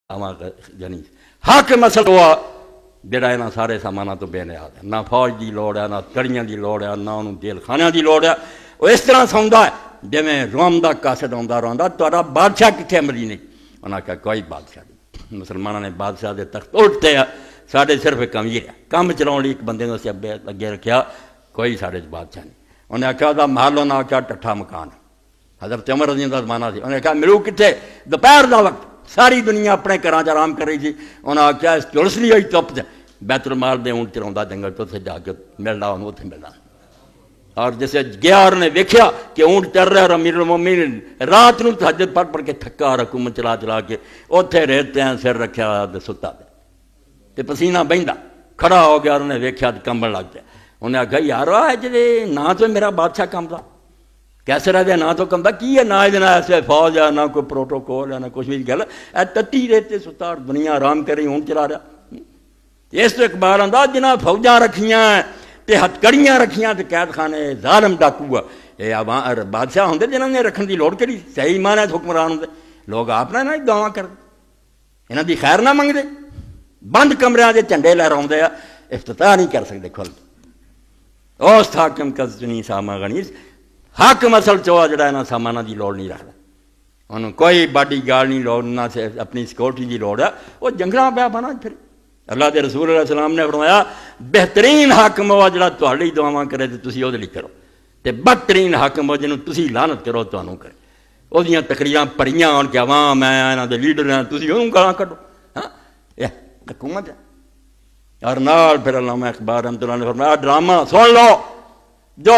یعنی حاکم اصل ہوا جڑا یہاں سارے سامانوں تو بے نیاز ہے، نہ فوج کی لوڑ ہے، نہ کڑیاں کی لوڑ ہے، نہ انہوں جیل خانے کی لوڑ ہے۔ وہ اس طرح سوندا ہے جی روم کا قاصد آتا رہتا، تھوڑا بادشاہ کتنے مری نہیں؟ انہوں نے کہا کوئی بادشاہ نہیں، مسلمانوں نے بادشاہ کے تخت اٹھتے ہیں، سارے صرف ایک امیر ہے، کام چلاؤ ایک بندے نے اسے اگے رکھا، کوئی سارے بادشاہ نہیں۔ انہیں آخیا وہ محل انہیں آخیا ٹٹھا مکان ہے، حضرت عمر رضی اللہ کا زمانہ سی۔ انہیں کہا ملو کتنے؟ دوپہر کا وقت، ساری دنیا اپنے گھروں چ آرام کر رہی تھی۔ انہیں آخیا اس جلسلی ہوئی چپ سے بیت المال دے اونٹ چلا جنگل تو اتنے جا کے ملنا، انہوں اتنے ملنا۔ اور جسے گیا اور نے ویکھیا کہ اونٹ چل رہا، اور امیر المومنین رات نو تہجد پڑھ پڑھ کے تھکا اور حکومت چلا چلا کے اتنے ریت سر رکھا ستا تے پسینہ بہندا، کھڑا ہو گیا اور انہیں ویکھیا تو کمبن لگ پیا۔ انہیں آخیا یار جی نہ تو میرا بادشاہ کمدا، کیسے رہ گیا نہ تو کمدا، کی ہے نہ ایسے فوج ہے، نہ کوئی پروٹوکول ہے، نہ کچھ بھی گل ہے، تتی ریتے ستا اور دنیا آرام کر رہی، اونٹ چلا رہا۔ اس تو اقبال آتا جنہیں فوجاں رکھیاں تے ہتکڑیاں رکھیاں تے قید خانے ظالم ڈاکو ہے، یہ بادشاہ ہوں جنہوں نے رکھن کی لوڑ کری؟ صحیح معنی حکمران ہوں لوگ آپ نے دعویٰ کرتے، یہاں دی خیر نہ منگتے، بند کمرے کے جھنڈے لہراؤں افتتاح نہیں کر سکتے کھل۔ اس حاکم کزنی ساما غنیس حاکم اصل چوا جڑا یہاں سامانہ کی لوڑ نہیں رکھتا، انہوں کوئی باڈی گارڈ نہیں لوڑ، نہ اپنی سیکورٹی کی لوڑ ہے، وہ جنگلاں پہ بنا پھر۔ اللہ کے رسول علیہ السلام نے فرمایا بہترین حاکم ہوا جڑا تہاڈی دعاواں کرے تے تسی وہ کرو، تے بدترین حاکم ہو جنوں تسی لعنت کرو تانوں کرے۔ وہ تقریراں پڑھیاں ہون کہ عوام ہے یہاں دے لیڈر ہیں، تسی انہوں گالاں کڈو، ہاں یہ حکومت ہے۔ اور نال پھر علامہ اقبال رحمۃ اللہ نے فرمایا ڈرامہ سن لو جو